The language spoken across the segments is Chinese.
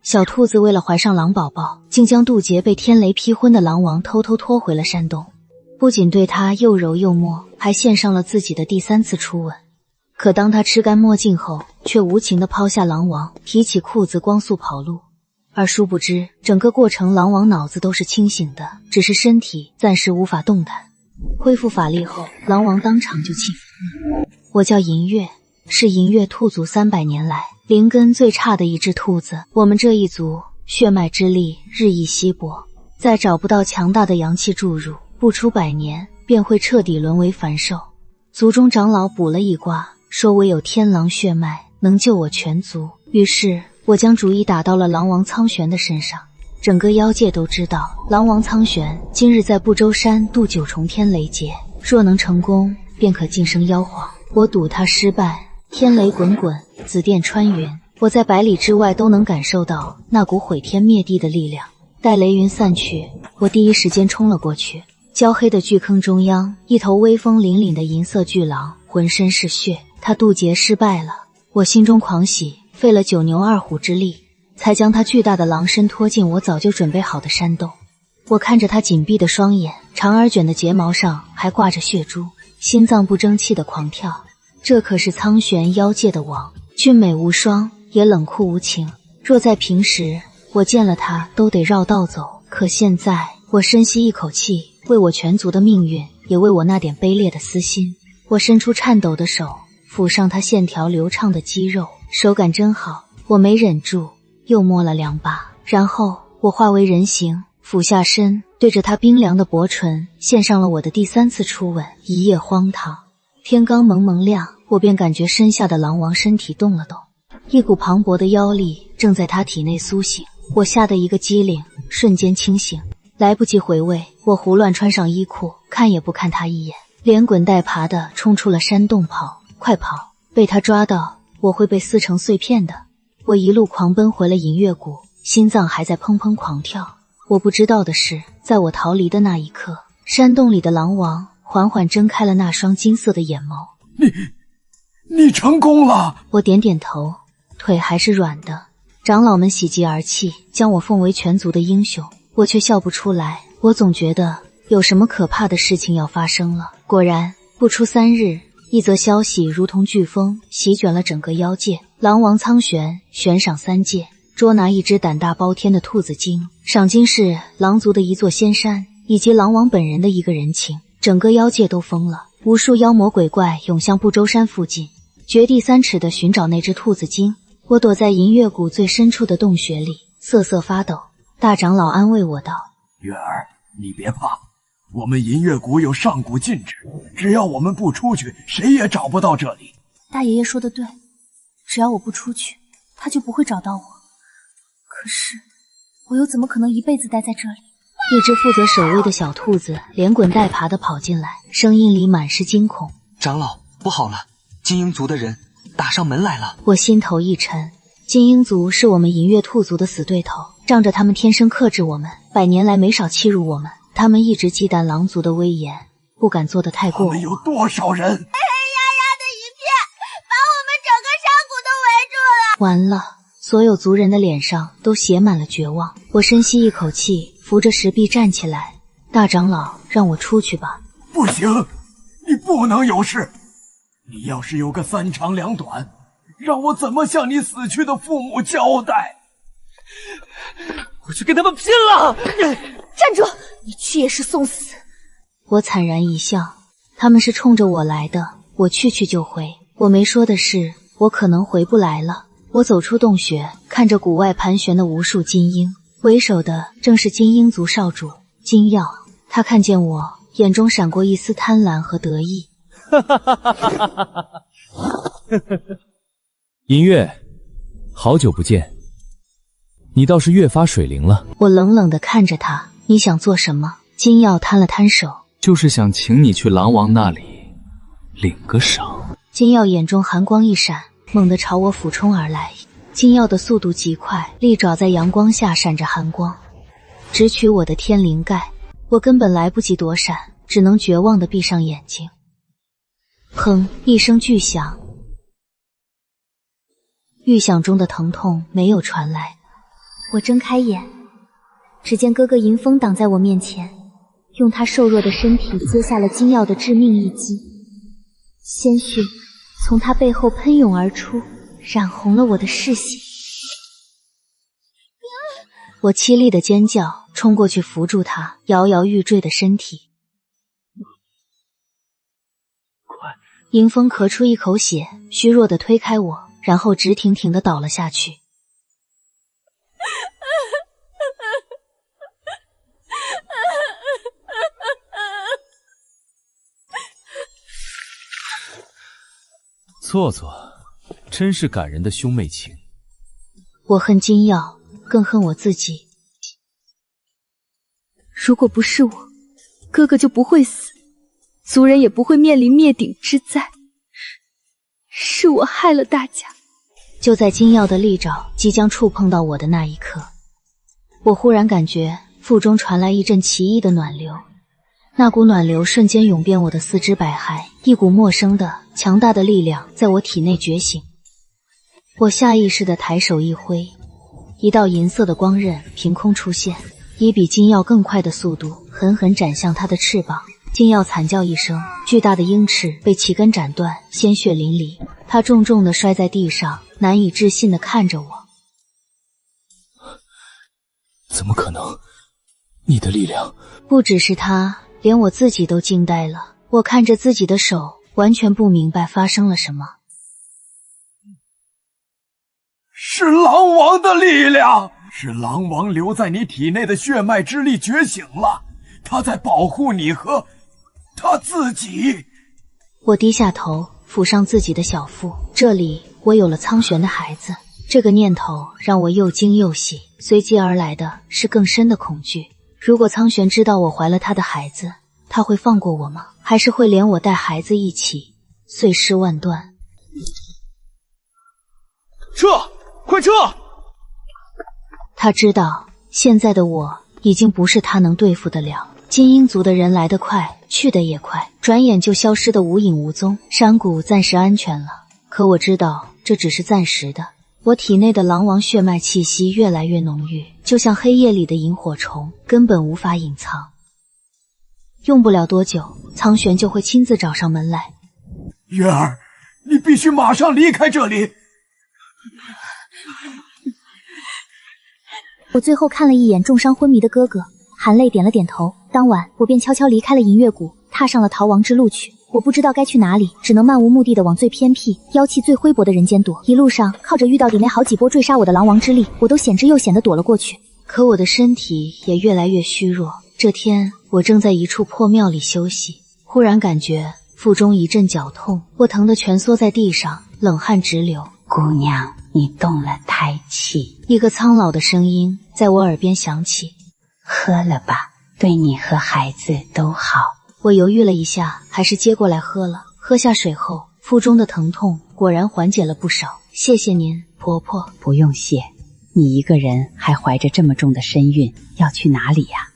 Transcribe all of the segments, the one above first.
小兔子为了怀上狼宝宝，竟将渡劫被天雷劈昏的狼王偷偷拖回了山洞，不仅对他又揉又摸，还献上了自己的第3次初吻。可当他吃干抹净后，却无情地抛下狼王，提起裤子光速跑路。而殊不知，整个过程狼王脑子都是清醒的，只是身体暂时无法动弹。恢复法力后，狼王当场就气疯了。我叫银月，是银月兔族300年来灵根最差的一只兔子。我们这一族血脉之力日益稀薄，再找不到强大的阳气注入，不出100年便会彻底沦为凡兽。族中长老卜了一卦，说唯有天狼血脉能救我全族。于是我将主意打到了狼王苍玄的身上。整个妖界都知道，狼王苍玄今日在不周山渡9重天雷劫，若能成功，便可晋升妖皇。我赌他失败，天雷滚滚，紫电穿云，我在100里之外都能感受到那股毁天灭地的力量。待雷云散去，我第一时间冲了过去。焦黑的巨坑中央，一头威风凛凛的银色巨狼，浑身是血。他渡劫失败了，我心中狂喜，费了9牛2虎之力，才将他巨大的狼身拖进我早就准备好的山洞。我看着他紧闭的双眼，长而卷的睫毛上还挂着血珠，心脏不争气的狂跳。这可是苍玄妖界的王，俊美无双，也冷酷无情。若在平时，我见了他都得绕道走，可现在我深吸一口气，为我全族的命运，也为我那点卑劣的私心。我伸出颤抖的手，抚上他线条流畅的肌肉，手感真好。我没忍住，又摸了2把，然后我化为人形，俯下身，对着他冰凉的薄唇献上了我的第3次初吻。一夜荒唐，天刚蒙蒙亮，我便感觉身下的狼王身体动了动，一股磅礴的妖力正在他体内苏醒。我吓得一个机灵，瞬间清醒，来不及回味，我胡乱穿上衣裤，看也不看他一眼，连滚带爬地冲出了山洞。跑，快跑！被他抓到，我会被撕成碎片的。我一路狂奔回了银月谷，心脏还在砰砰狂跳。我不知道的是，在我逃离的那一刻，山洞里的狼王缓缓睁开了那双金色的眼眸。你成功了！我点点头，腿还是软的。长老们喜极而泣，将我奉为全族的英雄，我却笑不出来。我总觉得有什么可怕的事情要发生了。果然，不出3日，一则消息如同飓风席卷了整个妖界。狼王苍玄悬赏3戒，捉拿一只胆大包天的兔子精，赏金是狼族的一座仙山，以及狼王本人的一个人情。整个妖界都疯了，无数妖魔鬼怪涌向不周山附近，掘地3尺的寻找那只兔子精。我躲在银月谷最深处的洞穴里，瑟瑟发抖。大长老安慰我道：月儿，你别怕，我们银月谷有上古禁制，只要我们不出去，谁也找不到这里。大爷爷说的对，只要我不出去，他就不会找到我。可是，我又怎么可能一辈子待在这里？一只负责守卫的小兔子连滚带爬地跑进来，声音里满是惊恐。长老，不好了，金鹰族的人打上门来了。我心头一沉，金鹰族是我们银月兔族的死对头，仗着他们天生克制我们，100年来没少欺辱我们。他们一直忌惮狼族的威严，不敢做得太过火。他们有多少人？黑压压的一片，把我们整个山谷都围住了。完了，所有族人的脸上都写满了绝望。我深吸一口气，扶着石壁站起来。大长老，让我出去吧。不行，你不能有事。你要是有个3长2短，让我怎么向你死去的父母交代？我去跟他们拼了！站住！你去也是送死。我惨然一笑，他们是冲着我来的，我去就回。我没说的是，我可能回不来了。我走出洞穴，看着谷外盘旋的无数金鹰，为首的正是金鹰族少主金耀。他看见我，眼中闪过一丝贪婪和得意。银月，好久不见，你倒是越发水灵了。我冷冷地看着他，你想做什么？金耀摊了摊手，就是想请你去狼王那里领个赏。金耀眼中寒光一闪，猛地朝我俯冲而来。金耀的速度极快，利爪在阳光下闪着寒光，直取我的天灵盖。我根本来不及躲闪，只能绝望地闭上眼睛。砰！一声巨响，预响中的疼痛没有传来，我睁开眼，只见哥哥银风挡在我面前，用他瘦弱的身体接下了金耀的致命一击，鲜血从他背后喷涌而出，染红了我的视线。我凄厉的尖叫，冲过去扶住他摇摇欲坠的身体。快！银风咳出一口血，虚弱的推开我，然后直挺挺的倒了下去。错错，真是感人的兄妹情。我恨金耀，更恨我自己。如果不是我，哥哥就不会死，族人也不会面临灭顶之灾。是我害了大家。就在金耀的利爪即将触碰到我的那一刻，我忽然感觉腹中传来一阵奇异的暖流，那股暖流瞬间涌遍我的四肢百骸，一股陌生的强大的力量在我体内觉醒。我下意识地抬手一挥，一道银色的光刃凭空出现，以比金耀更快的速度狠狠斩向他的翅膀。金耀惨叫一声，巨大的鹰翅被其根斩断，鲜血淋漓，他重重地摔在地上，难以置信地看着我。怎么可能？你的力量……不只是他，连我自己都惊呆了。我看着自己的手，完全不明白发生了什么。是狼王的力量，是狼王留在你体内的血脉之力觉醒了，他在保护你和他自己。我低下头，抚上自己的小腹，这里我有了苍玄的孩子。这个念头让我又惊又喜，随即而来的是更深的恐惧。如果苍玄知道我怀了他的孩子，他会放过我吗？还是会连我带孩子一起碎尸万段？撤！快撤！他知道现在的我已经不是他能对付得了。金鹰族的人来得快，去得也快，转眼就消失得无影无踪。山谷暂时安全了，可我知道这只是暂时的。我体内的狼王血脉气息越来越浓郁，就像黑夜里的萤火虫，根本无法隐藏。用不了多久，苍玄就会亲自找上门来。月儿，你必须马上离开这里。我最后看了一眼重伤昏迷的哥哥，含泪点了点头。当晚，我便悄悄离开了银月谷，踏上了逃亡之路去。我不知道该去哪里，只能漫无目的地往最偏僻、妖气最微薄的人间躲。一路上，靠着遇到里面好几波追杀我的狼王之力，我都险之又险地躲了过去。可我的身体也越来越虚弱。这天，我正在一处破庙里休息，忽然感觉腹中一阵绞痛，我疼得蜷缩在地上，冷汗直流。姑娘，你动了胎气。一个苍老的声音在我耳边响起。喝了吧，对你和孩子都好。我犹豫了一下，还是接过来喝了。喝下水后，腹中的疼痛果然缓解了不少。谢谢您，婆婆。不用谢，你一个人还怀着这么重的身孕，要去哪里呀？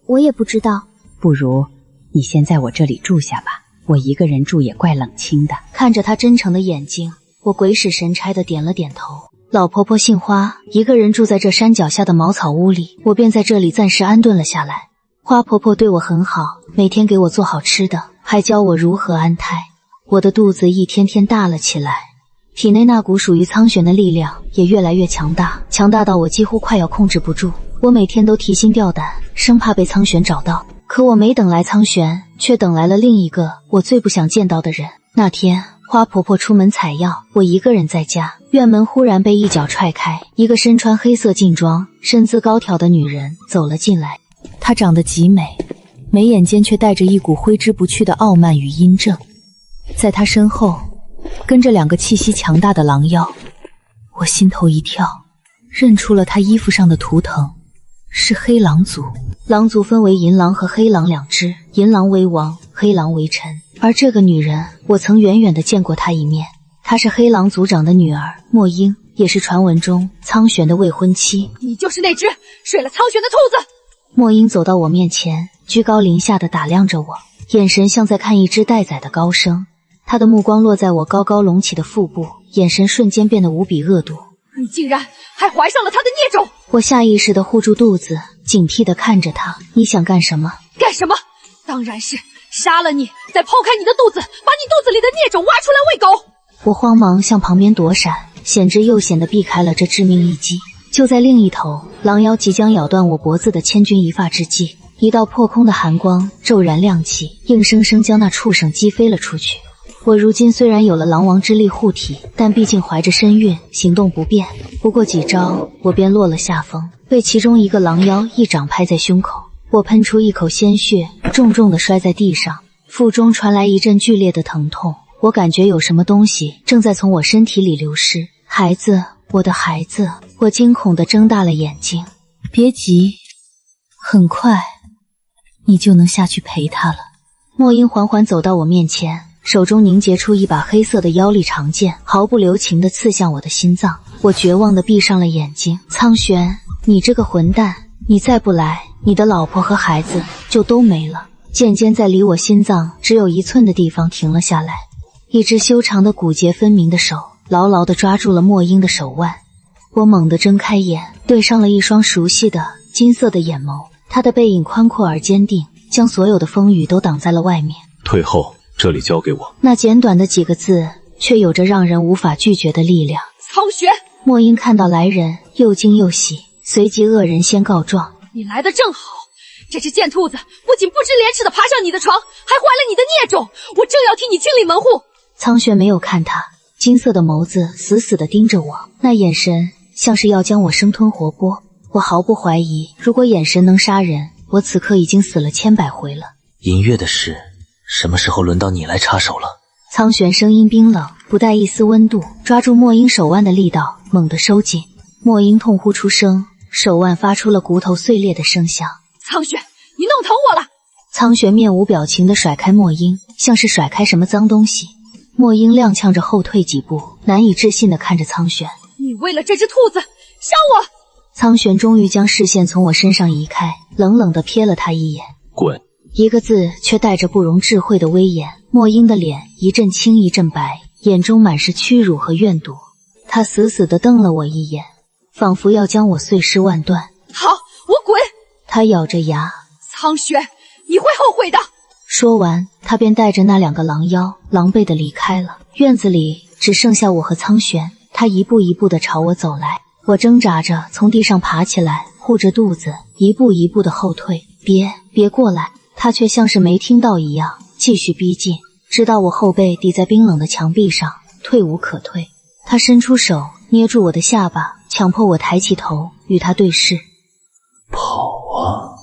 我也不知道。不如你先在我这里住下吧，我一个人住也怪冷清的。看着她真诚的眼睛，我鬼使神差地点了点头。老婆婆姓花，一个人住在这山脚下的茅草屋里，我便在这里暂时安顿了下来。花婆婆对我很好，每天给我做好吃的，还教我如何安胎。我的肚子一天天大了起来，体内那股属于苍玄的力量也越来越强大，强大到我几乎快要控制不住。我每天都提心吊胆，生怕被苍玄找到。可我没等来苍玄，却等来了另一个我最不想见到的人。那天花婆婆出门采药，我一个人在家，院门忽然被一脚踹开，一个身穿黑色劲装、身姿高挑的女人走了进来。她长得极美，眉眼间却带着一股挥之不去的傲慢与阴正。在她身后跟着两个气息强大的狼妖，我心头一跳，认出了她衣服上的图腾，是黑狼族。狼族分为银狼和黑狼两支，银狼为王，黑狼为臣。而这个女人，我曾远远地见过她一面。她是黑狼族长的女儿墨英，也是传闻中苍玄的未婚妻。你就是那只睡了苍玄的兔子！墨英走到我面前，居高临下地打量着我，眼神像在看一只待宰的高升。她的目光落在我高高隆起的腹部，眼神瞬间变得无比恶毒。你竟然还怀上了他的孽种！我下意识地护住肚子，警惕地看着他。你想干什么？干什么？当然是杀了你，再剖开你的肚子，把你肚子里的孽种挖出来喂狗！我慌忙向旁边躲闪，险之又险地避开了这致命一击。就在另一头，狼妖即将咬断我脖子的千钧一发之际，一道破空的寒光骤然亮起，硬生生将那畜生击飞了出去。我如今虽然有了狼王之力护体，但毕竟怀着身孕，行动不便。不过几招，我便落了下风，被其中一个狼妖一掌拍在胸口，我喷出一口鲜血，重重地摔在地上，腹中传来一阵剧烈的疼痛。我感觉有什么东西正在从我身体里流失。孩子，我的孩子！我惊恐地睁大了眼睛。别急，很快你就能下去陪他了。莫英缓缓走到我面前，手中凝结出一把黑色的妖力长剑，毫不留情地刺向我的心脏。我绝望地闭上了眼睛。苍玄，你这个混蛋，你再不来，你的老婆和孩子就都没了。剑尖在离我心脏只有1寸的地方停了下来，一只修长的骨节分明的手牢牢地抓住了莫英的手腕。我猛地睁开眼，对上了一双熟悉的金色的眼眸，他的背影宽阔而坚定，将所有的风雨都挡在了外面。退后，这里交给我。那简短的几个字却有着让人无法拒绝的力量。苍玄！莫英看到来人，又惊又喜，随即恶人先告状：你来得正好，这只贱兔子不仅不知廉耻地爬上你的床，还怀了你的孽种，我正要替你清理门户。苍玄没有看他，金色的眸子死死地盯着我，那眼神像是要将我生吞活剥。我毫不怀疑，如果眼神能杀人，我此刻已经死了千百回了。银月的事，什么时候轮到你来插手了？苍玄声音冰冷，不带一丝温度，抓住莫英手腕的力道猛地收紧。莫英痛呼出声，手腕发出了骨头碎裂的声响。苍玄，你弄疼我了！苍玄面无表情地甩开莫英，像是甩开什么脏东西。莫英踉跄着后退几步，难以置信地看着苍玄。你为了这只兔子杀我！苍玄终于将视线从我身上移开，冷冷地瞥了他一眼。滚！一个字却带着不容置喙的威严。莫英的脸一阵青一阵白，眼中满是屈辱和怨毒。他死死地瞪了我一眼，仿佛要将我碎尸万段。好，我滚！他咬着牙。苍玄，你会后悔的。说完，他便带着那2个狼妖狼狈地离开了。院子里只剩下我和苍玄，他一步一步地朝我走来。我挣扎着从地上爬起来，护着肚子，一步一步地后退。别过来！他却像是没听到一样，继续逼近，直到我后背抵在冰冷的墙壁上，退无可退。他伸出手捏住我的下巴，强迫我抬起头与他对视。跑啊！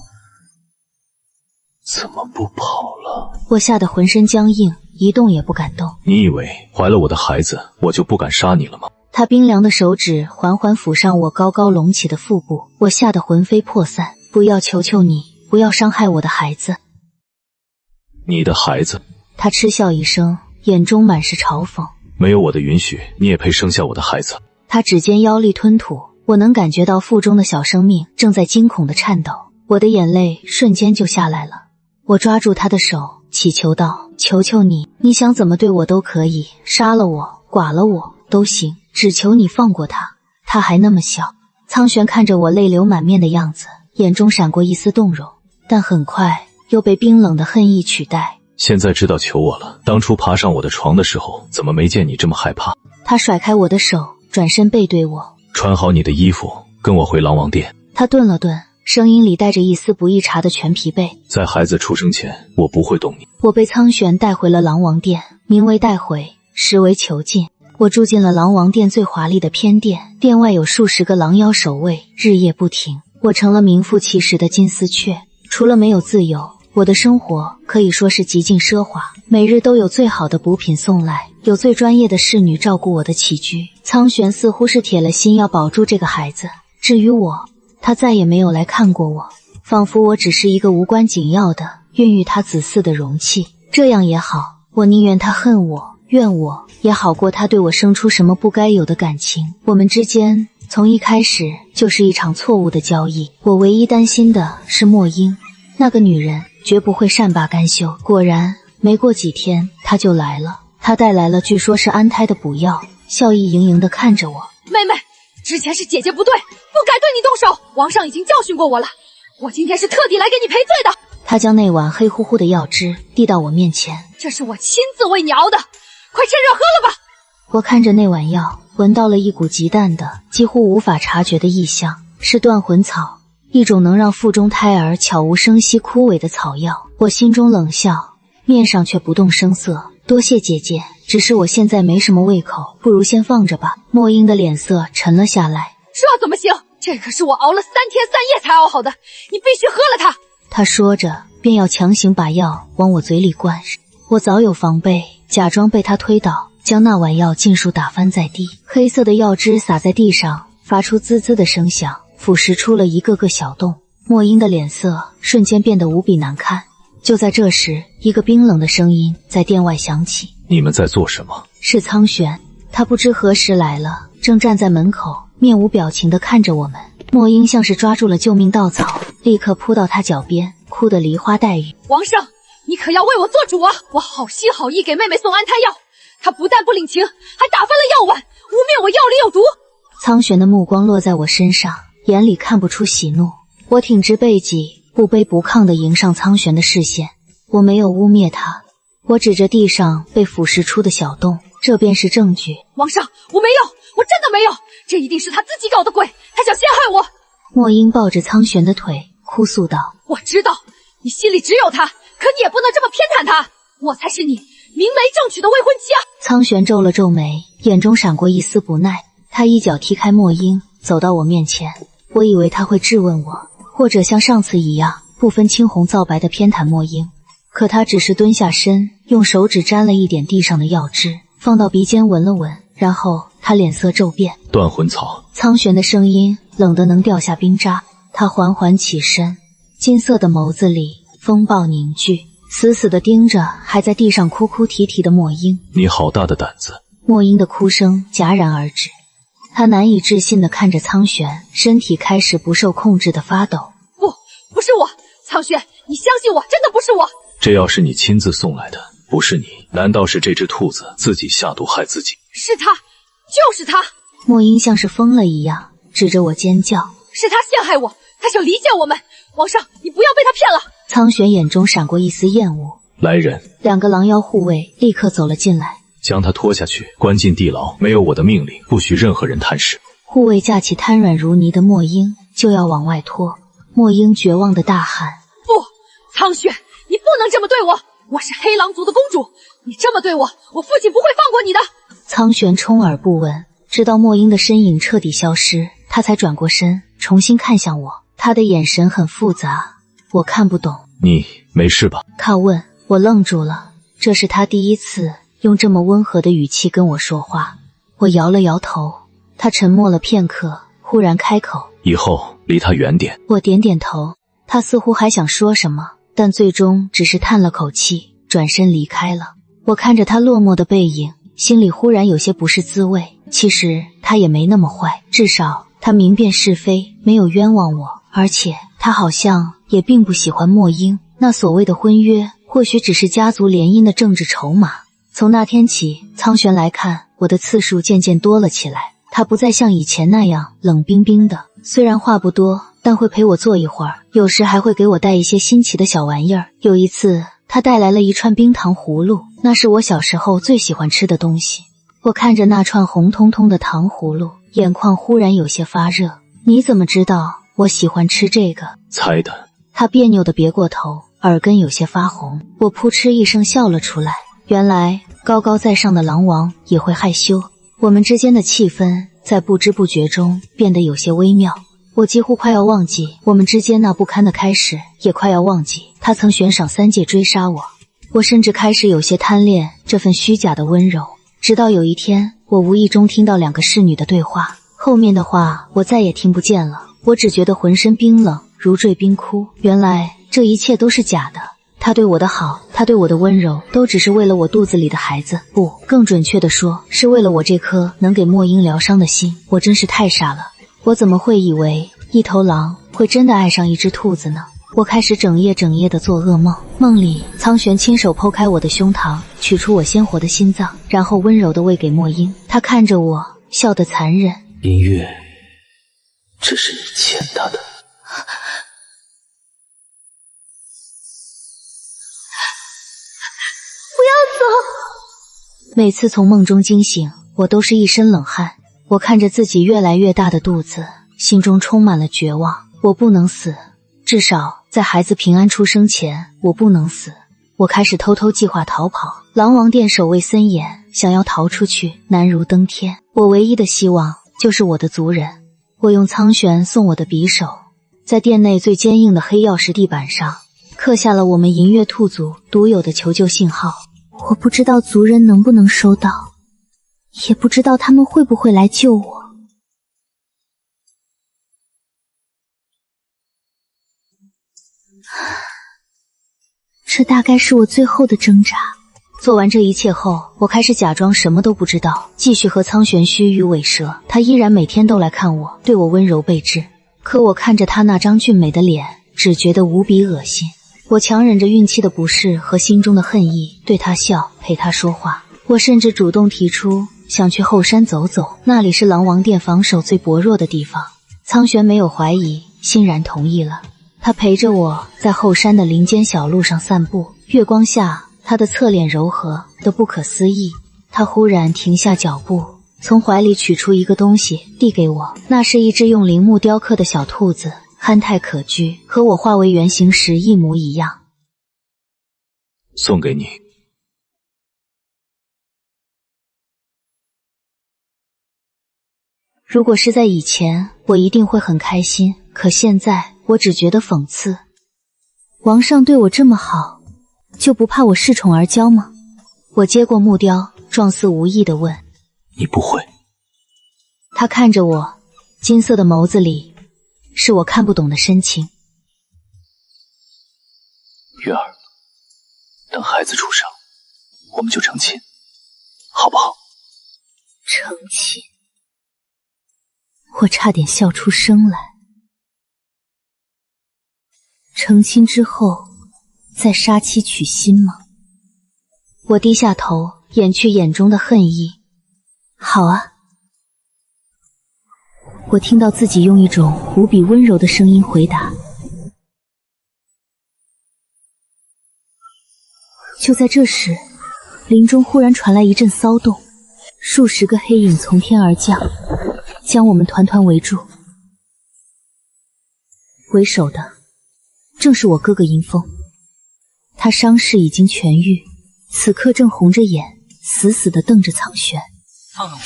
怎么不跑了？我吓得浑身僵硬，一动也不敢动。你以为怀了我的孩子，我就不敢杀你了吗？他冰凉的手指缓缓抚上我高高隆起的腹部，我吓得魂飞魄散。不要，求求你，不要伤害我的孩子。你的孩子？他嗤笑一声，眼中满是嘲讽。没有我的允许，你也配生下我的孩子？他指尖妖力吞吐，我能感觉到腹中的小生命正在惊恐的颤抖，我的眼泪瞬间就下来了。我抓住他的手，祈求道：求求你，你想怎么对我都可以，杀了我，剐了我都行，只求你放过他，他还那么小。苍玄看着我泪流满面的样子，眼中闪过一丝动容，但很快又被冰冷的恨意取代。现在知道求我了，当初爬上我的床的时候，怎么没见你这么害怕？他甩开我的手，转身背对我。穿好你的衣服，跟我回狼王殿。他顿了顿，声音里带着一丝不易察的全疲惫。在孩子出生前，我不会动你。我被苍玄带回了狼王殿，名为带回，实为囚禁。我住进了狼王殿最华丽的偏殿，殿外有数十个狼妖守卫，日夜不停。我成了名副其实的金丝雀，除了没有自由，我的生活可以说是极尽奢华，每日都有最好的补品送来，有最专业的侍女照顾我的起居。苍玄似乎是铁了心要保住这个孩子，至于我，他再也没有来看过我，仿佛我只是一个无关紧要的孕育他子嗣的容器。这样也好，我宁愿他恨我怨我，也好过他对我生出什么不该有的感情。我们之间从一开始就是一场错误的交易。我唯一担心的是莫英，那个女人绝不会善罢甘休。果然，没过几天，她就来了。她带来了据说是安胎的补药，笑意盈盈地看着我。妹妹，之前是姐姐不对，不该对你动手。王上已经教训过我了，我今天是特地来给你赔罪的。他将那碗黑乎乎的药汁递到我面前，这是我亲自为你熬的，快趁热喝了吧。我看着那碗药，闻到了一股极淡的、几乎无法察觉的异香，是断魂草，一种能让腹中胎儿悄无声息枯萎的草药。我心中冷笑，面上却不动声色。多谢姐姐，只是我现在没什么胃口，不如先放着吧。莫英的脸色沉了下来。这怎么行？这可是我熬了3天3夜才熬好的，你必须喝了它。他说着便要强行把药往我嘴里灌，我早有防备，假装被他推倒，将那碗药尽数打翻在地，黑色的药汁洒在地上，发出滋滋的声响，腐蚀出了一个个小洞。莫英的脸色瞬间变得无比难看。就在这时，一个冰冷的声音在殿外响起：“你们在做什么？”是苍玄，他不知何时来了，正站在门口，面无表情地看着我们。莫英像是抓住了救命稻草，立刻扑到他脚边，哭得梨花带雨。王上，你可要为我做主啊！我好心好意给妹妹送安胎药，她不但不领情，还打翻了药碗，污蔑我药里有毒。苍玄的目光落在我身上，眼里看不出喜怒。我挺直背脊，不卑不亢地迎上苍玄的视线。我没有污蔑他，我指着地上被腐蚀出的小洞，这便是证据。王上，我没有，我真的没有，这一定是他自己搞的鬼，他想陷害我。莫英抱着苍玄的腿，哭诉道：“我知道，你心里只有他，可你也不能这么偏袒他，我才是你明媒正娶的未婚妻啊！”苍玄皱了皱眉，眼中闪过一丝不耐。他一脚踢开莫英，走到我面前。我以为他会质问我，或者像上次一样不分青红皂白的偏袒莫英，可他只是蹲下身，用手指沾了一点地上的药汁，放到鼻尖闻了闻，然后他脸色骤变。断魂草。苍玄的声音冷得能掉下冰渣。他缓缓起身，金色的眸子里风暴凝聚，死死地盯着还在地上哭哭啼啼的莫英。你好大的胆子！莫英的哭声戛然而止，他难以置信地看着苍玄，身体开始不受控制地发抖。不是我，苍玄，你相信我，真的不是我。这药是你亲自送来的，不是你，难道是这只兔子自己下毒害自己？是他，就是他！莫英像是疯了一样，指着我尖叫。是他陷害我，他想离间我们。王上，你不要被他骗了。苍玄眼中闪过一丝厌恶。来人，2个狼妖护卫立刻走了进来，将他拖下去，关进地牢。没有我的命令，不许任何人探视。护卫架起瘫软如泥的莫英，就要往外拖。莫英绝望地大喊：“不，苍玄，你不能这么对我！我是黑狼族的公主，你这么对我，我父亲不会放过你的！”苍玄充耳不闻，直到莫英的身影彻底消失，他才转过身，重新看向我。他的眼神很复杂，我看不懂。你没事吧？他问。我愣住了，这是他第一次用这么温和的语气跟我说话。我摇了摇头。他沉默了片刻，忽然开口：“以后离他远点。”我点点头。他似乎还想说什么，但最终只是叹了口气，转身离开了。我看着他落寞的背影，心里忽然有些不是滋味。其实他也没那么坏，至少他明辨是非，没有冤枉我。而且他好像也并不喜欢莫英，那所谓的婚约或许只是家族联姻的政治筹码。从那天起，苍玄来看我的次数渐渐多了起来。他不再像以前那样冷冰冰的，虽然话不多，但会陪我坐一会儿，有时还会给我带一些新奇的小玩意儿。有一次，他带来了一串冰糖葫芦，那是我小时候最喜欢吃的东西。我看着那串红彤彤的糖葫芦，眼眶忽然有些发热。你怎么知道我喜欢吃这个？猜的。他别扭地别过头，耳根有些发红。我扑哧一声笑了出来。原来高高在上的狼王也会害羞。我们之间的气氛在不知不觉中变得有些微妙。我几乎快要忘记我们之间那不堪的开始，也快要忘记他曾悬赏3界追杀我。我甚至开始有些贪恋这份虚假的温柔。直到有一天，我无意中听到2个侍女的对话，后面的话我再也听不见了。我只觉得浑身冰冷，如坠冰窟。原来这一切都是假的。他对我的好，他对我的温柔，都只是为了我肚子里的孩子，不，更准确地说，是为了我这颗能给莫英疗伤的心。我真是太傻了，我怎么会以为一头狼会真的爱上一只兔子呢？我开始整夜地做噩梦，梦里苍玄亲手剖开我的胸膛，取出我鲜活的心脏，然后温柔地喂给莫英。他看着我，笑得残忍。音乐这是你欠他的。不要走！每次从梦中惊醒，我都是一身冷汗。我看着自己越来越大的肚子，心中充满了绝望。我不能死，至少在孩子平安出生前，我不能死。我开始偷偷计划逃跑。狼王殿守卫森严，想要逃出去难如登天。我唯一的希望就是我的族人。我用苍玄送我的匕首，在殿内最坚硬的黑曜石地板上刻下了我们银月兔族独有的求救信号。我不知道族人能不能收到，也不知道他们会不会来救我。这大概是我最后的挣扎。做完这一切后，我开始假装什么都不知道，继续和苍玄虚与委蛇。他依然每天都来看我，对我温柔备至。可我看着他那张俊美的脸，只觉得无比恶心。我强忍着运气的不适和心中的恨意，对他笑，陪他说话。我甚至主动提出想去后山走走，那里是狼王殿防守最薄弱的地方。苍玄没有怀疑，欣然同意了。他陪着我在后山的林间小路上散步，月光下他的侧脸柔和的不可思议。他忽然停下脚步，从怀里取出一个东西递给我，那是一只用陵木雕刻的小兔子，憨态可掬，和我化为原形时一模一样。送给你。如果是在以前，我一定会很开心，可现在我只觉得讽刺。王上对我这么好，就不怕我恃宠而骄吗？我接过木雕，状似无意地问：你不会？他看着我，金色的眸子里是我看不懂的深情。月儿，等孩子出生，我们就成亲，好不好？成亲？我差点笑出声来。成亲之后再杀妻娶亲吗？我低下头，掩去眼中的恨意。好啊。我听到自己用一种无比温柔的声音回答。就在这时，林中忽然传来一阵骚动，数十个黑影从天而降，将我们团团围住。为首的正是我哥哥银风，他伤势已经痊愈，此刻正红着眼，死死地瞪着苍玄。放了我！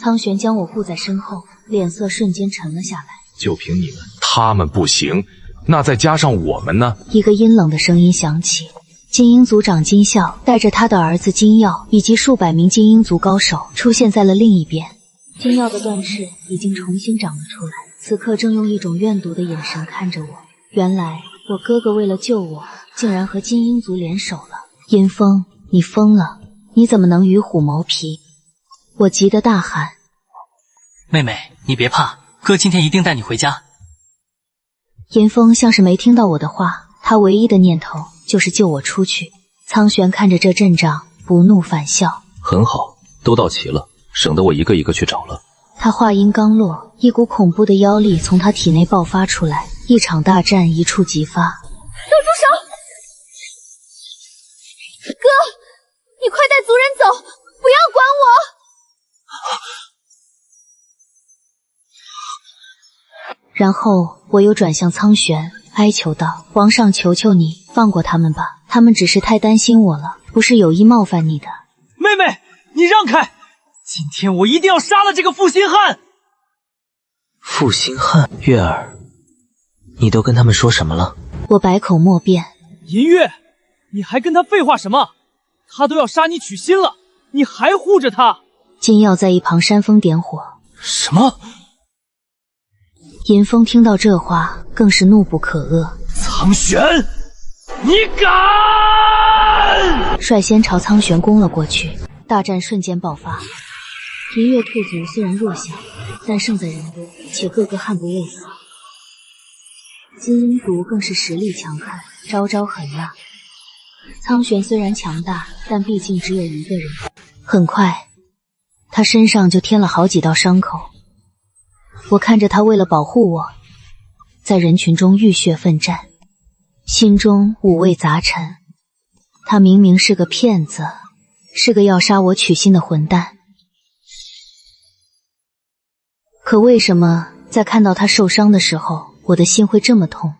苍玄将我护在身后，脸色瞬间沉了下来。就凭你们，他们不行，那再加上我们呢？一个阴冷的声音响起。精英族长金啸带着他的儿子金耀以及数百名精英族高手出现在了另一边。金耀的断翅已经重新长了出来，此刻正用一种怨毒的眼神看着我。原来我哥哥为了救我，竟然和精英族联手了。阴风，你疯了！你怎么能与虎谋皮？我急得大喊：妹妹，你别怕，哥今天一定带你回家。阴风像是没听到我的话，他唯一的念头就是救我出去。苍玄看着这阵仗，不怒反笑：很好，都到齐了，省得我一个一个去找了。他话音刚落，一股恐怖的妖力从他体内爆发出来，一场大战一触即发。都住手！哥，你快带族人走，不要管我！然后我又转向苍玄，哀求道：皇上，求求你放过他们吧，他们只是太担心我了，不是有意冒犯你的。妹妹，你让开！今天我一定要杀了这个负心汉！负心汉，月儿，你都跟他们说什么了？我百口莫辩。银月，你还跟他废话什么？他都要杀你娶亲了，你还护着他？金耀在一旁煽风点火。什么？银风听到这话，更是怒不可遏。苍玄，你敢！率先朝苍玄攻了过去，大战瞬间爆发。银月兔族虽然弱小，但胜在人多，且个个悍不畏死。精英族更是实力强悍，招招狠辣。苍玄虽然强大，但毕竟只有一个人。很快，他身上就添了好几道伤口。我看着他为了保护我，在人群中浴血奋战，心中五味杂陈。他明明是个骗子，是个要杀我取心的混蛋，可为什么在看到他受伤的时候，我的心会这么痛？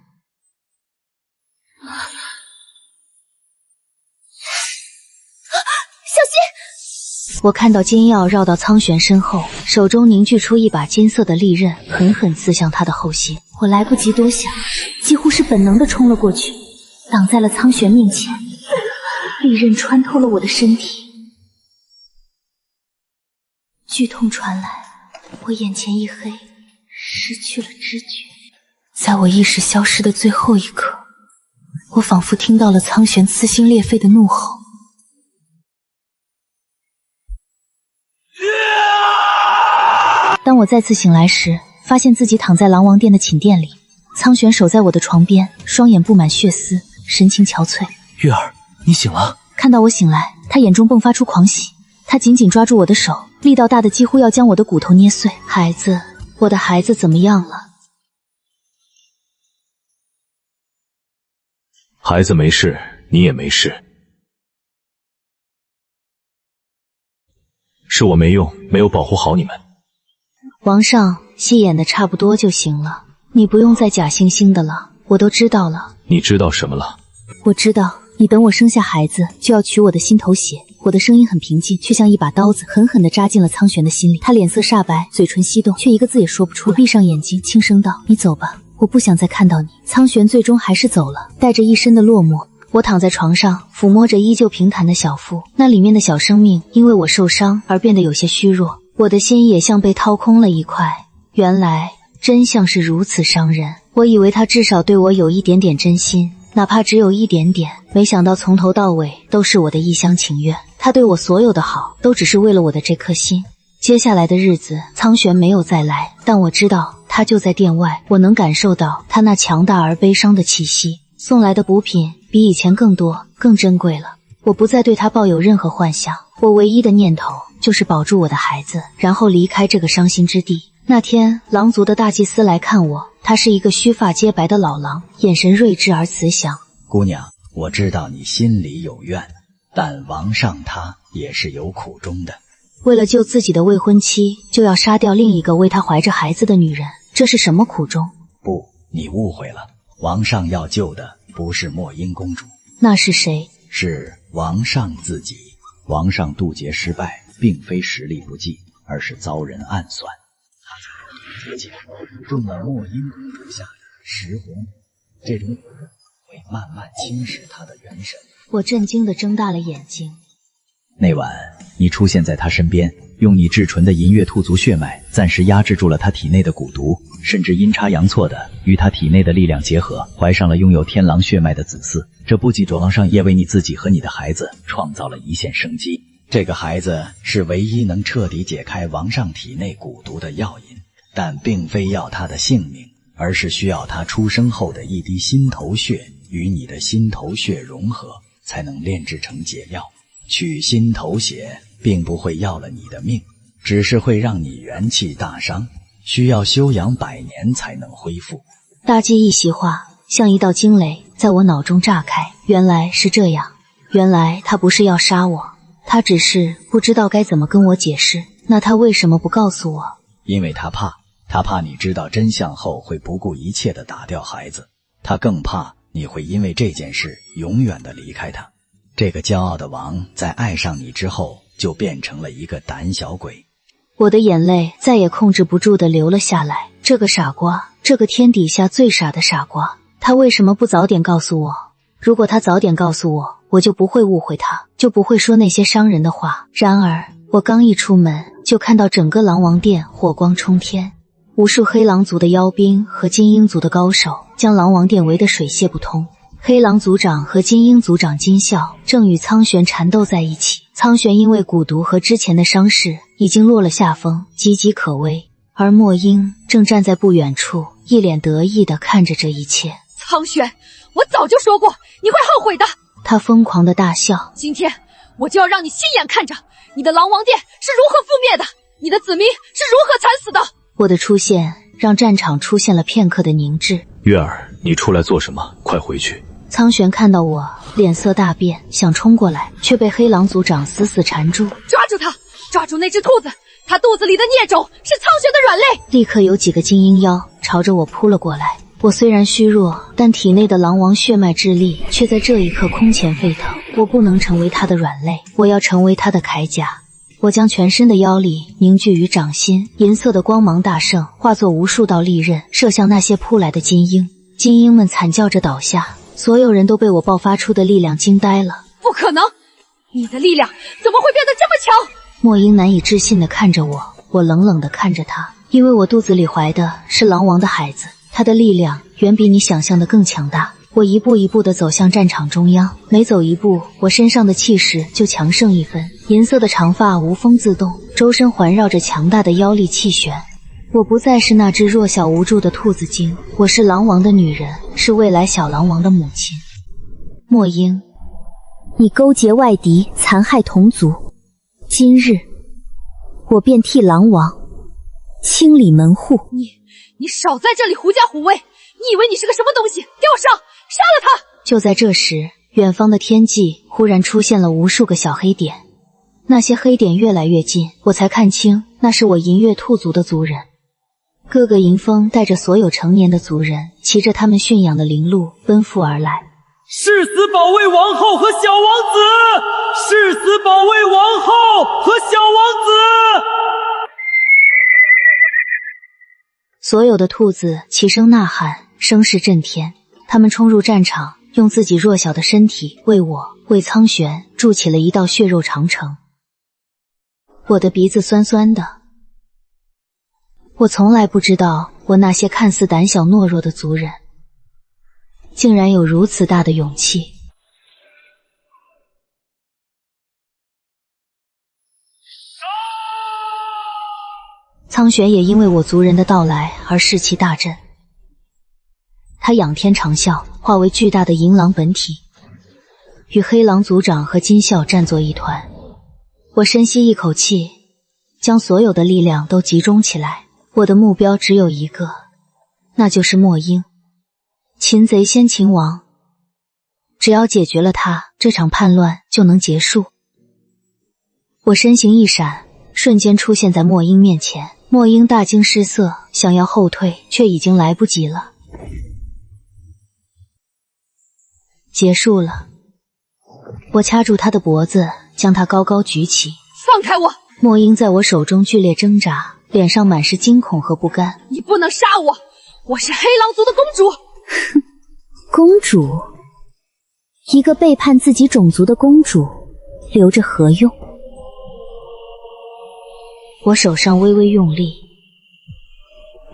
小心！我看到金耀绕到苍玄身后，手中凝聚出一把金色的利刃，狠狠刺向他的后心。我来不及多想，几乎是本能的冲了过去，挡在了苍玄面前。利刃穿透了我的身体，剧痛传来，我眼前一黑，失去了知觉。在我意识消失的最后一刻，我仿佛听到了苍玄撕心裂肺的怒吼。当我再次醒来时，发现自己躺在狼王殿的寝殿里，苍玄守在我的床边，双眼布满血丝，神情憔悴。月儿，你醒了。看到我醒来，他眼中迸发出狂喜，他紧紧抓住我的手，力道大的几乎要将我的骨头捏碎。孩子，我的孩子怎么样了？孩子没事，你也没事。是我没用，没有保护好你们。王上，戏演的差不多就行了，你不用再假惺惺的了，我都知道了。你知道什么了？我知道，你等我生下孩子就要取我的心头血。我的声音很平静，却像一把刀子狠狠地扎进了苍玄的心里。他脸色煞白，嘴唇翕动，却一个字也说不出来。我闭上眼睛，轻声道：“你走吧，我不想再看到你。”苍玄最终还是走了，带着一身的落寞。我躺在床上，抚摸着依旧平坦的小腹，那里面的小生命因为我受伤而变得有些虚弱。我的心也像被掏空了一块，原来真相是如此伤人。我以为他至少对我有一点点真心，哪怕只有一点点，没想到从头到尾都是我的一厢情愿。他对我所有的好，都只是为了我的这颗心。接下来的日子，苍玄没有再来，但我知道他就在殿外，我能感受到他那强大而悲伤的气息。送来的补品比以前更多，更珍贵了。我不再对他抱有任何幻想，我唯一的念头就是保住我的孩子，然后离开这个伤心之地。那天，狼族的大祭司来看我，他是一个须发皆白的老狼，眼神睿智而慈祥。姑娘，我知道你心里有怨，但王上他也是有苦衷的。为了救自己的未婚妻，就要杀掉另一个为他怀着孩子的女人，这是什么苦衷？不，你误会了。王上要救的不是墨英公主，那是谁？是王上自己。王上渡劫失败，并非实力不济，而是遭人暗算。他在劫中了墨英公主下的食魂，这种火会慢慢侵蚀他的元神。我震惊地睁大了眼睛。那晚，你出现在他身边，用你至纯的银月兔族血脉暂时压制住了他体内的蛊毒，甚至阴差阳错的与他体内的力量结合，怀上了拥有天狼血脉的子嗣。这不仅王上也为你自己和你的孩子创造了一线生机。这个孩子是唯一能彻底解开王上体内蛊毒的药引，但并非要他的性命，而是需要他出生后的一滴心头血与你的心头血融合，才能炼制成解药。取心头血并不会要了你的命，只是会让你元气大伤，需要休养100年才能恢复。大计一席话，像一道惊雷在我脑中炸开。原来是这样，原来他不是要杀我，他只是不知道该怎么跟我解释。那他为什么不告诉我？因为他怕你知道真相后会不顾一切地打掉孩子，他更怕你会因为这件事永远地离开他。这个骄傲的王在爱上你之后，就变成了一个胆小鬼。我的眼泪再也控制不住地流了下来。这个傻瓜，这个天底下最傻的傻瓜，他为什么不早点告诉我？如果他早点告诉我，我就不会误会他，就不会说那些伤人的话。然而，我刚一出门，就看到整个狼王殿火光冲天，无数黑狼族的妖兵和金鹰族的高手将狼王殿围得水泄不通。黑狼族长和金鹰族长金啸正与苍玄缠斗在一起，苍玄因为蛊毒和之前的伤势已经落了下风，岌岌可危，而墨英正站在不远处，一脸得意地看着这一切。苍玄，我早就说过，你会后悔的。他疯狂地大笑，今天我就要让你亲眼看着你的狼王殿是如何覆灭的？你的子民是如何惨死的？我的出现让战场出现了片刻的凝滞。月儿，你出来做什么？快回去！苍玄看到我，脸色大变，想冲过来，却被黑狼族长死死缠住。抓住他！抓住那只兔子！它肚子里的孽种是苍玄的软肋。立刻有几个精英妖朝着我扑了过来。我虽然虚弱，但体内的狼王血脉之力却在这一刻空前沸腾。我不能成为他的软肋，我要成为他的铠甲。我将全身的妖力凝聚于掌心，银色的光芒大盛，化作无数道利刃，射向那些扑来的精英。精英们惨叫着倒下，所有人都被我爆发出的力量惊呆了。不可能！你的力量怎么会变得这么强？莫英难以置信地看着我，我冷冷地看着他，因为我肚子里怀的是狼王的孩子，他的力量远比你想象的更强大。我一步一步地走向战场中央，每走一步，我身上的气势就强盛一分。银色的长发无风自动，周身环绕着强大的妖力气旋。我不再是那只弱小无助的兔子精，我是狼王的女人，是未来小狼王的母亲。莫英，你勾结外敌，残害同族，今日我便替狼王清理门户。你少在这里狐假虎威！你以为你是个什么东西？给我上！杀了他！就在这时，远方的天际忽然出现了无数个小黑点，那些黑点越来越近，我才看清那是我银月兔族的族人。各个银峰带着所有成年的族人，骑着他们驯养的灵鹿奔赴而来。誓死保卫王后和小王子！誓死保卫王后和小王子！所有的兔子齐声呐喊，声势震天。他们冲入战场，用自己弱小的身体为我、为苍玄筑起了一道血肉长城。我的鼻子酸酸的。我从来不知道，我那些看似胆小懦弱的族人，竟然有如此大的勇气。苍玄也因为我族人的到来而士气大振，他仰天长啸，化为巨大的银狼本体，与黑狼族长和金啸战作一团。我深吸一口气，将所有的力量都集中起来。我的目标只有一个，那就是莫英，擒贼先擒王。只要解决了他，这场叛乱就能结束。我身形一闪，瞬间出现在莫英面前。莫英大惊失色，想要后退，却已经来不及了。结束了。我掐住他的脖子，将他高高举起。放开我！莫英在我手中剧烈挣扎，脸上满是惊恐和不甘。你不能杀我！我是黑狼族的公主。哼，公主？一个背叛自己种族的公主，留着何用？我手上微微用力，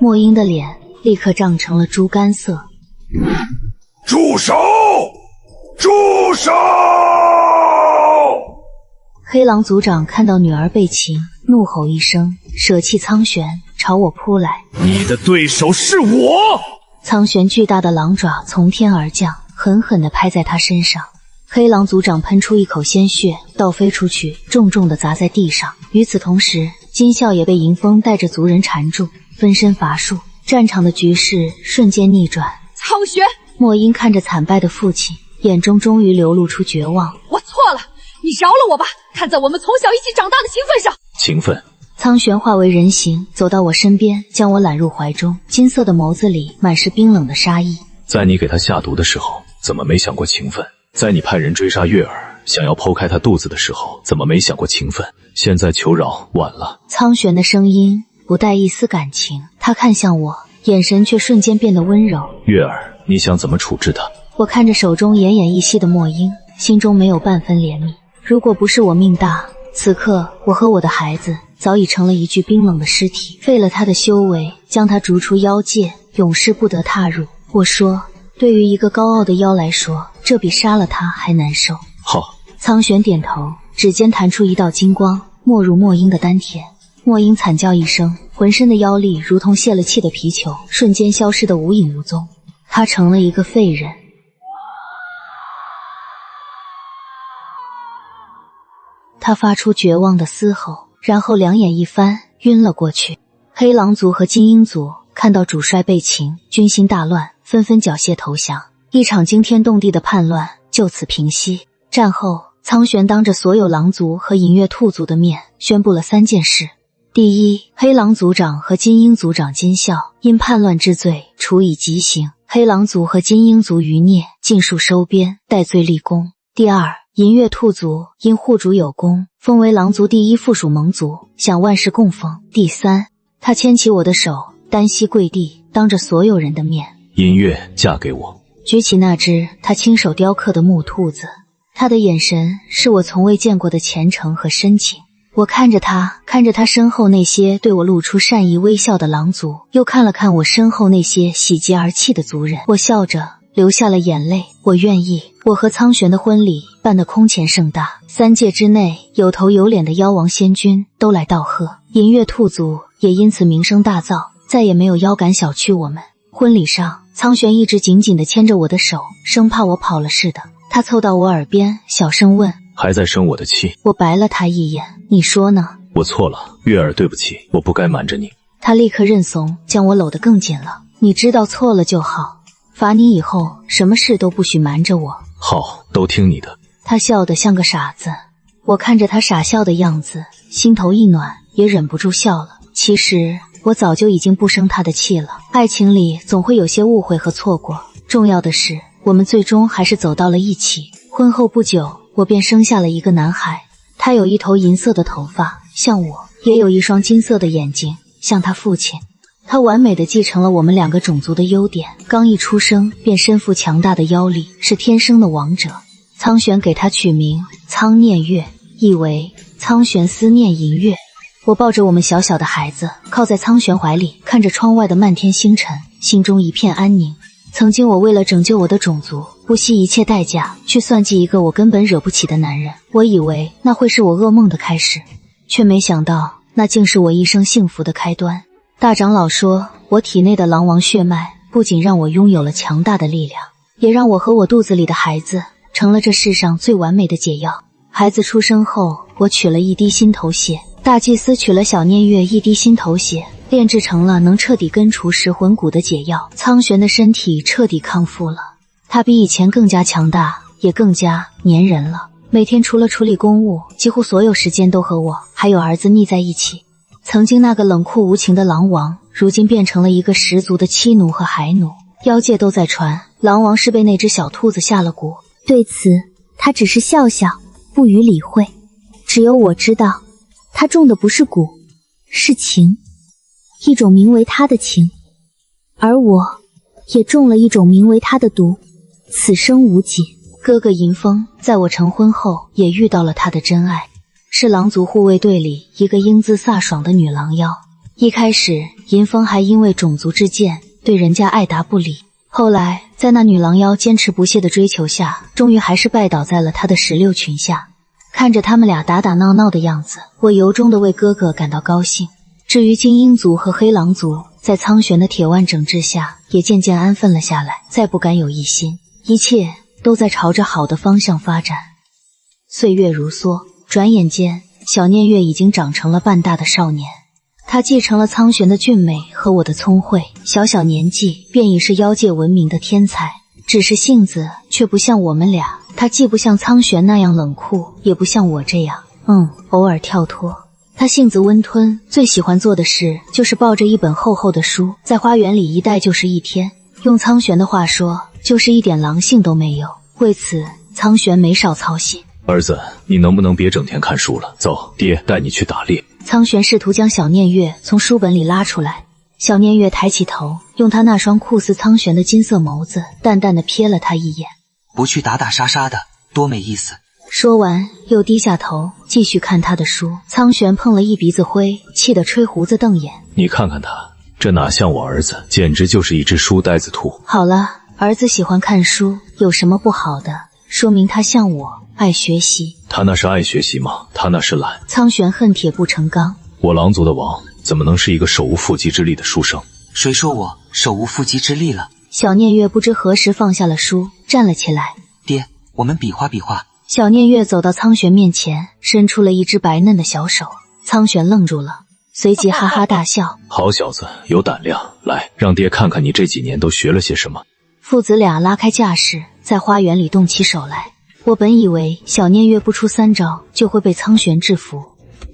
莫英的脸立刻涨成了猪肝色。住手！住手！黑狼族长看到女儿被擒，怒吼一声，舍弃苍玄，朝我扑来。你的对手是我！苍玄巨大的狼爪从天而降，狠狠地拍在他身上。黑狼族长喷出一口鲜血，倒飞出去，重重地砸在地上。与此同时，金啸也被银风带着族人缠住，分身乏术。战场的局势瞬间逆转。苍玄！莫英看着惨败的父亲，眼中终于流露出绝望。我错了，你饶了我吧！看在我们从小一起长大的情分上。情分。苍玄化为人形，走到我身边，将我揽入怀中，金色的眸子里满是冰冷的杀意。在你给他下毒的时候，怎么没想过情分？在你派人追杀月儿，想要剖开他肚子的时候，怎么没想过情分？现在求饶，晚了。苍玄的声音不带一丝感情，他看向我，眼神却瞬间变得温柔。月儿，你想怎么处置他？我看着手中奄奄一息的莫英，心中没有半分怜悯。如果不是我命大，此刻我和我的孩子早已成了一具冰冷的尸体，废了他的修为，将他逐出妖界，永世不得踏入。我说，对于一个高傲的妖来说，这比杀了他还难受。好。苍玄点头，指尖弹出一道金光，没入莫英的丹田。莫英惨叫一声，浑身的妖力如同泄了气的皮球，瞬间消失得无影无踪。他成了一个废人。他发出绝望的嘶吼，然后两眼一翻，晕了过去。黑狼族和精英族看到主帅被擒，军心大乱，纷纷缴械投降，一场惊天动地的叛乱就此平息。战后，苍玄当着所有狼族和银月兔族的面宣布了3件事。第一，黑狼族长和金鹰族长金啸因叛乱之罪处以极刑，黑狼族和金鹰族余孽尽数收编，戴罪立功。第二，银月兔族因护主有功，封为狼族第1附属盟族，享万世供奉。第三，他牵起我的手，单膝跪地，当着所有人的面，银月嫁给我。举起那只他亲手雕刻的木兔子，他的眼神是我从未见过的虔诚和深情。我看着他，看着他身后那些对我露出善意微笑的狼族，又看了看我身后那些喜极而泣的族人，我笑着流下了眼泪。我愿意，我和苍玄的婚礼办得空前盛大，3界之内有头有脸的妖王仙君都来道贺，银月兔族也因此名声大噪，再也没有妖敢小觑我们。婚礼上，苍玄一直紧紧地牵着我的手，生怕我跑了似的。他凑到我耳边小声问，还在生我的气？我白了他一眼，你说呢？我错了，月儿，对不起，我不该瞒着你。他立刻认怂，将我搂得更紧了。你知道错了就好，罚你以后什么事都不许瞒着我。好，都听你的。他笑得像个傻子，我看着他傻笑的样子，心头一暖，也忍不住笑了。其实我早就已经不生他的气了。爱情里总会有些误会和错过，重要的是我们最终还是走到了一起。婚后不久，我便生下了一个男孩，他有一头银色的头发，像我，也有一双金色的眼睛，像他父亲。他完美的继承了我们2个种族的优点，刚一出生便身负强大的妖力，是天生的王者。苍玄给他取名苍念月，意为苍玄思念银月。我抱着我们小小的孩子，靠在苍玄怀里，看着窗外的漫天星辰，心中一片安宁。曾经我为了拯救我的种族，不惜一切代价去算计一个我根本惹不起的男人，我以为那会是我噩梦的开始，却没想到那竟是我一生幸福的开端。大长老说，我体内的狼王血脉不仅让我拥有了强大的力量，也让我和我肚子里的孩子成了这世上最完美的解药。孩子出生后，我取了1滴心头血，大祭司取了小念月1滴心头血，炼制成了能彻底根除食魂骨的解药。苍玄的身体彻底康复了，他比以前更加强大，也更加粘人了。每天除了处理公务，几乎所有时间都和我还有儿子腻在一起。曾经那个冷酷无情的狼王，如今变成了一个十足的妻奴和孩奴。妖界都在传，狼王是被那只小兔子下了蛊。对此，他只是笑笑，不予理会。只有我知道，他中的不是蛊，是情，一种名为他的情，而我也中了一种名为他的毒，此生无解。哥哥银风在我成婚后也遇到了他的真爱，是狼族护卫队里一个英姿飒爽的女狼妖。一开始银风还因为种族之见对人家爱答不理，后来在那女狼妖坚持不懈的追求下，终于还是拜倒在了他的石榴裙下。看着他们俩打打闹闹的样子，我由衷的为哥哥感到高兴。至于精英族和黑狼族，在苍玄的铁腕整治下，也渐渐安分了下来，再不敢有异心，一切都在朝着好的方向发展。岁月如梭，转眼间小念月已经长成了半大的少年。他继承了苍玄的俊美和我的聪慧，小小年纪便已是妖界闻名的天才。只是性子却不像我们俩，他既不像苍玄那样冷酷，也不像我这样偶尔跳脱。他性子温吞，最喜欢做的事就是抱着一本厚厚的书，在花园里一待就是一天。用苍玄的话说，就是一点狼性都没有。为此，苍玄没少操心。儿子，你能不能别整天看书了？走，爹带你去打猎。苍玄试图将小念月从书本里拉出来，小念月抬起头，用他那双酷似苍玄的金色眸子淡淡地瞥了他一眼。不去打打杀杀的，多没意思。说完又低下头继续看他的书。苍玄碰了一鼻子灰，气得吹胡子瞪眼。你看看他，这哪像我儿子，简直就是一只书呆子兔。好了，儿子喜欢看书有什么不好的？说明他像我爱学习。他那是爱学习吗？他那是懒。苍玄恨铁不成钢。我狼族的王怎么能是一个手无缚鸡之力的书生？谁说我手无缚鸡之力了？小念月不知何时放下了书，站了起来。爹，我们比划比划，小念月走到苍玄面前，伸出了一只白嫩的小手。苍玄愣住了，随即哈哈大笑：“好小子，有胆量！来，让爹看看你这几年都学了些什么。”父子俩拉开架势，在花园里动起手来。我本以为小念月不出3招就会被苍玄制服，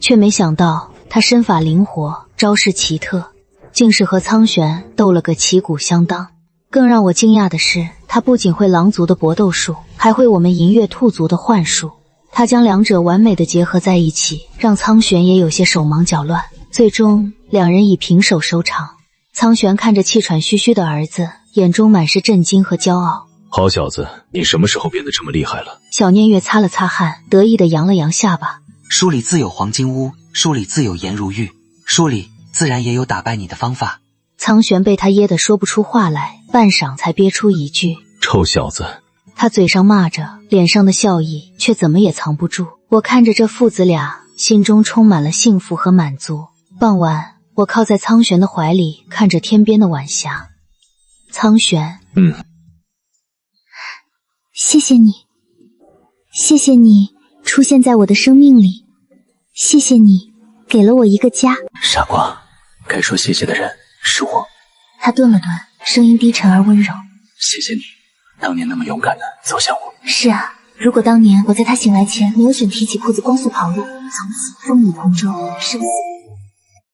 却没想到他身法灵活，招式奇特，竟是和苍玄斗了个旗鼓相当。更让我惊讶的是，他不仅会狼族的搏斗术，还会我们银月兔族的幻术。他将两者完美的结合在一起，让苍玄也有些手忙脚乱。最终两人以平手收场。苍玄看着气喘吁吁的儿子，眼中满是震惊和骄傲。好小子，你什么时候变得这么厉害了？小念月擦了擦汗，得意地扬了扬下巴。书里自有黄金屋，书里自有颜如玉，书里自然也有打败你的方法。苍玄被他噎得说不出话来，半晌才憋出一句：“臭小子。”他嘴上骂着，脸上的笑意却怎么也藏不住。我看着这父子俩，心中充满了幸福和满足。傍晚，我靠在苍玄的怀里，看着天边的晚霞。苍玄，谢谢你，谢谢你出现在我的生命里，谢谢你给了我一个家。傻瓜，该说谢谢的人是我。他顿了顿，声音低沉而温柔。谢谢你，当年那么勇敢的走向我。是啊，如果当年我在他醒来前没有选提起裤子光速跑路，从此风雨同舟，生死。